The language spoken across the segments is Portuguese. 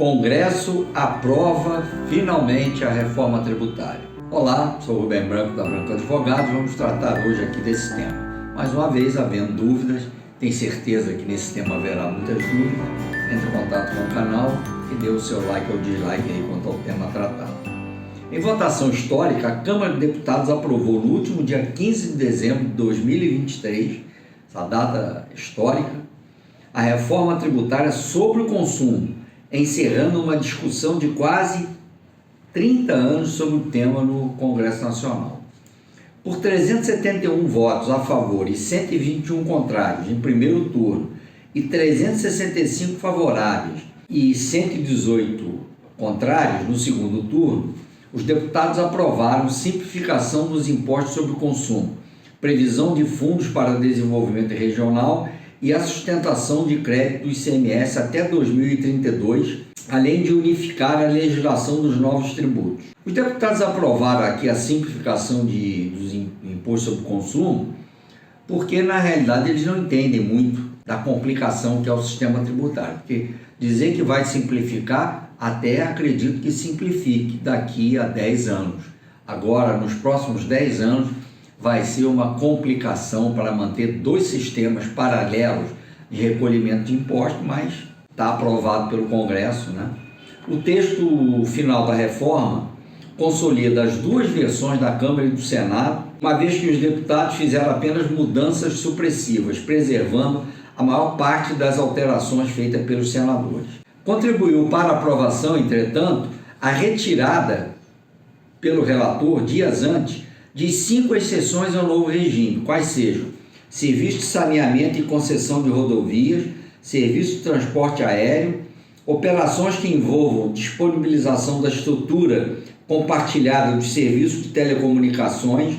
Congresso aprova finalmente a reforma tributária. Olá, sou o Rubem Branco da Branco Advogados. Vamos tratar hoje aqui desse tema. Mais uma vez, havendo dúvidas, tenho certeza que nesse tema haverá muitas dúvidas. Entre em contato com o canal e dê o seu like ou dislike aí quanto ao tema tratado. Em votação histórica, a Câmara de Deputados aprovou no último dia 15 de dezembro de 2023, essa data histórica, a reforma tributária sobre o consumo, encerrando uma discussão de quase 30 anos sobre o tema no Congresso Nacional. Por 371 votos a favor e 121 contrários em primeiro turno e 365 favoráveis e 118 contrários no segundo turno, os deputados aprovaram simplificação dos impostos sobre o consumo, previsão de fundos para desenvolvimento regional e a sustentação de crédito do ICMS até 2032, além de unificar a legislação dos novos tributos. Os deputados aprovaram aqui a simplificação dos impostos sobre o consumo, porque na realidade eles não entendem muito da complicação que é o sistema tributário, porque dizer que vai simplificar, até acredito que simplifique daqui a 10 anos. Agora, nos próximos 10 anos, vai ser uma complicação para manter dois sistemas paralelos de recolhimento de impostos, mas está aprovado pelo Congresso, né? O texto final da reforma consolida as duas versões da Câmara e do Senado, uma vez que os deputados fizeram apenas mudanças supressivas, preservando a maior parte das alterações feitas pelos senadores. Contribuiu para a aprovação, entretanto, a retirada pelo relator, dias antes, de 5 exceções ao novo regime, quais sejam serviço de saneamento e concessão de rodovias, serviço de transporte aéreo, operações que envolvam disponibilização da estrutura compartilhada de serviços de telecomunicações,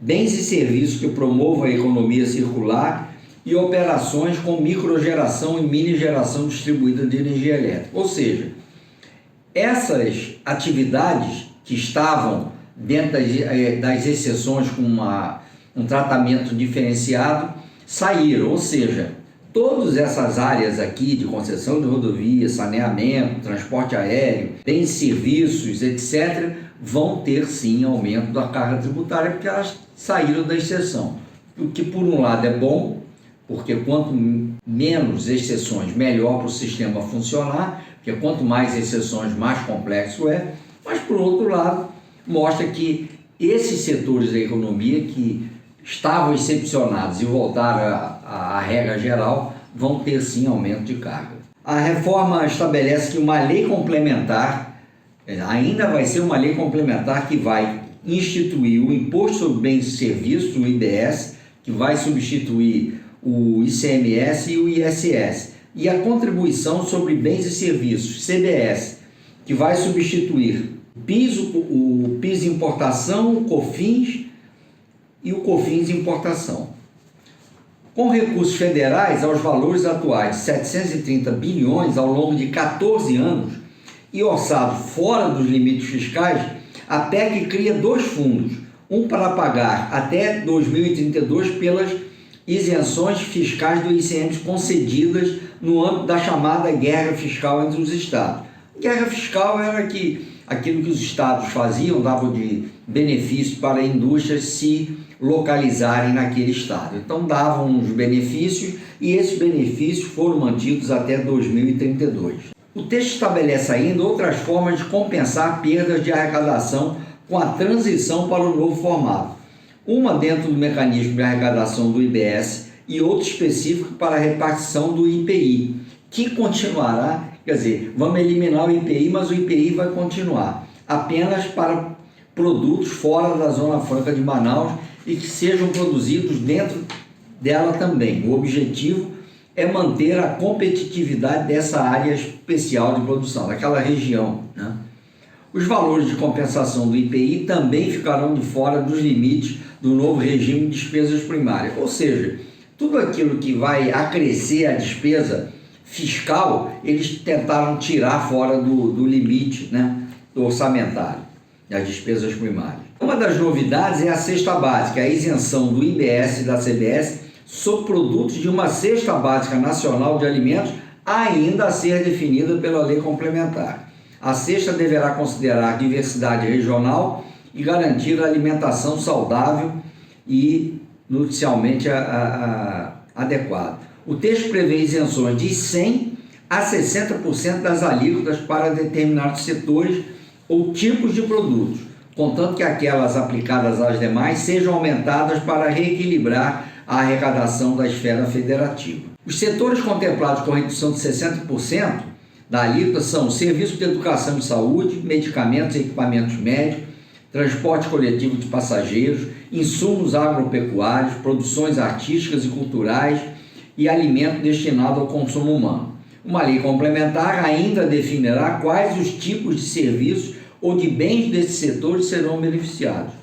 bens e serviços que promovam a economia circular e operações com microgeração e mini geração distribuída de energia elétrica. Ou seja, essas atividades que estavam dentro das exceções com um tratamento diferenciado, saíram, ou seja, todas essas áreas aqui de concessão de rodovia, saneamento, transporte aéreo, bens e serviços, etc., vão ter sim aumento da carga tributária, porque elas saíram da exceção. O que por um lado é bom, porque quanto menos exceções, melhor para o sistema funcionar, porque quanto mais exceções, mais complexo é, mas por outro lado, mostra que esses setores da economia que estavam excepcionados e voltaram à regra geral vão ter sim aumento de carga. A reforma estabelece que uma lei complementar, ainda vai ser uma lei complementar que vai instituir o Imposto sobre Bens e Serviços, o IBS, que vai substituir o ICMS e o ISS, e a Contribuição sobre Bens e Serviços, CBS, que vai substituir o PIS importação, o COFINS e o COFINS importação. Com recursos federais aos valores atuais de 730 bilhões ao longo de 14 anos e orçado fora dos limites fiscais, a PEC cria dois fundos, um para pagar até 2032 pelas isenções fiscais do ICMS concedidas no âmbito da chamada guerra fiscal entre os estados. Guerra fiscal era aquilo que os estados faziam, davam de benefício para indústrias se localizarem naquele estado. Então davam os benefícios e esses benefícios foram mantidos até 2032. O texto estabelece ainda outras formas de compensar perdas de arrecadação com a transição para o novo formato. Uma dentro do mecanismo de arrecadação do IBS e outra específica para a repartição do IPI, que continuará. Quer dizer, vamos eliminar o IPI, mas o IPI vai continuar apenas para produtos fora da Zona Franca de Manaus e que sejam produzidos dentro dela também. O objetivo é manter a competitividade dessa área especial de produção, daquela região, né? Os valores de compensação do IPI também ficarão de fora dos limites do novo regime de despesas primárias, ou seja, tudo aquilo que vai acrescer a despesa fiscal, eles tentaram tirar fora do limite, né, do orçamentário, das despesas primárias. Uma das novidades é a cesta básica, a isenção do IBS e da CBS sobre produtos de uma cesta básica nacional de alimentos ainda a ser definida pela lei complementar. A sexta deverá considerar diversidade regional e garantir a alimentação saudável e nutricionalmente adequada. O texto prevê isenções de 100% a 60% das alíquotas para determinados setores ou tipos de produtos, contanto que aquelas aplicadas às demais sejam aumentadas para reequilibrar a arrecadação da esfera federativa. Os setores contemplados com redução de 60% da alíquota são serviços de educação e saúde, medicamentos e equipamentos médicos, transporte coletivo de passageiros, insumos agropecuários, produções artísticas e culturais e alimento destinado ao consumo humano. Uma lei complementar ainda definirá quais os tipos de serviços ou de bens desses setores serão beneficiados.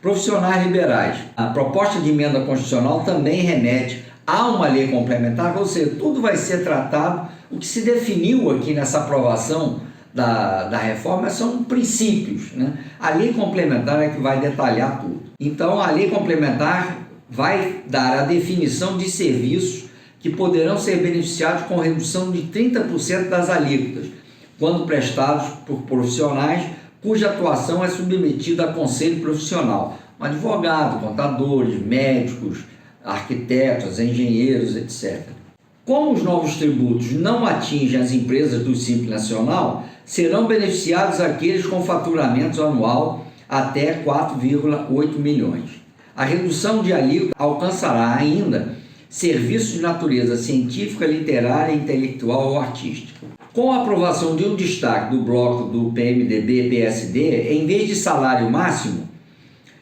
Profissionais liberais. A proposta de emenda constitucional também remete a uma lei complementar, ou seja, tudo vai ser tratado. O que se definiu aqui nessa aprovação da reforma são princípios, né? A lei complementar é que vai detalhar tudo. Então, a lei complementar vai dar a definição de serviços que poderão ser beneficiados com redução de 30% das alíquotas, quando prestados por profissionais cuja atuação é submetida a conselho profissional, um advogado, contadores, médicos, arquitetos, engenheiros, etc. Como os novos tributos não atingem as empresas do Simples Nacional, serão beneficiados aqueles com faturamento anual até 4,8 milhões. A redução de alíquota alcançará ainda serviços de natureza científica, literária, intelectual ou artística. Com a aprovação de um destaque do bloco do PMDB e PSD, em vez de salário máximo,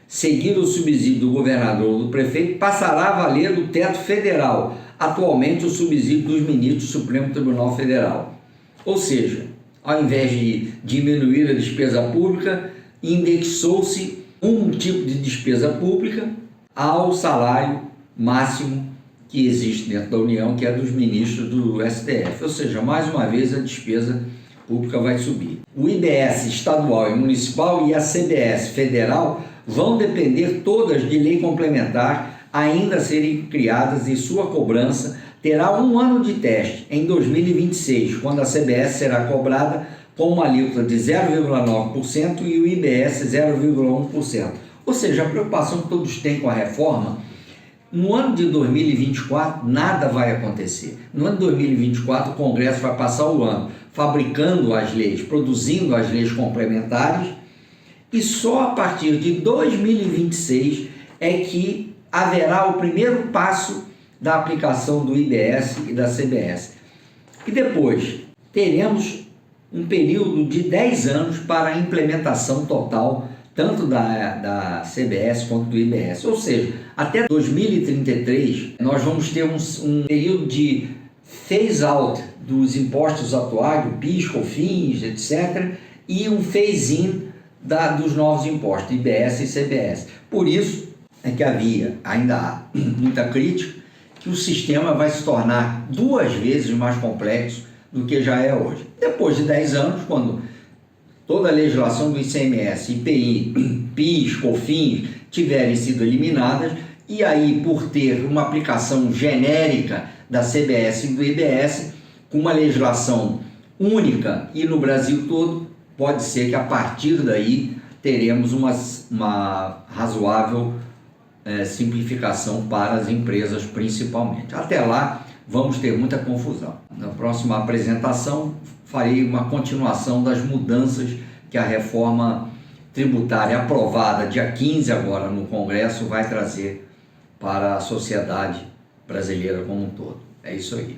seguir o subsídio do governador ou do prefeito, passará a valer o teto federal, atualmente o subsídio dos ministros do Supremo Tribunal Federal. Ou seja, ao invés de diminuir a despesa pública, indexou-se um tipo de despesa pública ao salário máximo que existe dentro da União, que é dos ministros do STF. Ou seja, mais uma vez a despesa pública vai subir. O IBS estadual e municipal e a CBS federal vão depender todas de lei complementar ainda serem criadas, e sua cobrança terá um ano de teste em 2026, quando a CBS será cobrada com uma alíquota de 0,9% e o IBS 0,1%. Ou seja, a preocupação que todos têm com a reforma, no ano de 2024 nada vai acontecer. No ano de 2024 o Congresso vai passar o ano fabricando as leis, produzindo as leis complementares, e só a partir de 2026 é que haverá o primeiro passo da aplicação do IBS e da CBS. E depois teremos um período de 10 anos para a implementação total tanto da CBS quanto do IBS. Ou seja, até 2033 nós vamos ter um período de phase-out dos impostos atuais, PIS, COFINS, etc., e um phase-in dos novos impostos, IBS e CBS. Por isso é que ainda há muita crítica, que o sistema vai se tornar 2 vezes mais complexo do que já é hoje. Depois de 10 anos, quando toda a legislação do ICMS, IPI, PIS, COFINS tiverem sido eliminadas, e aí por ter uma aplicação genérica da CBS e do IBS, com uma legislação única e no Brasil todo, pode ser que a partir daí teremos uma razoável simplificação para as empresas principalmente. Até lá vamos ter muita confusão. Na próxima apresentação farei uma continuação das mudanças que a reforma tributária aprovada dia 15 agora no Congresso vai trazer para a sociedade brasileira como um todo. É isso aí.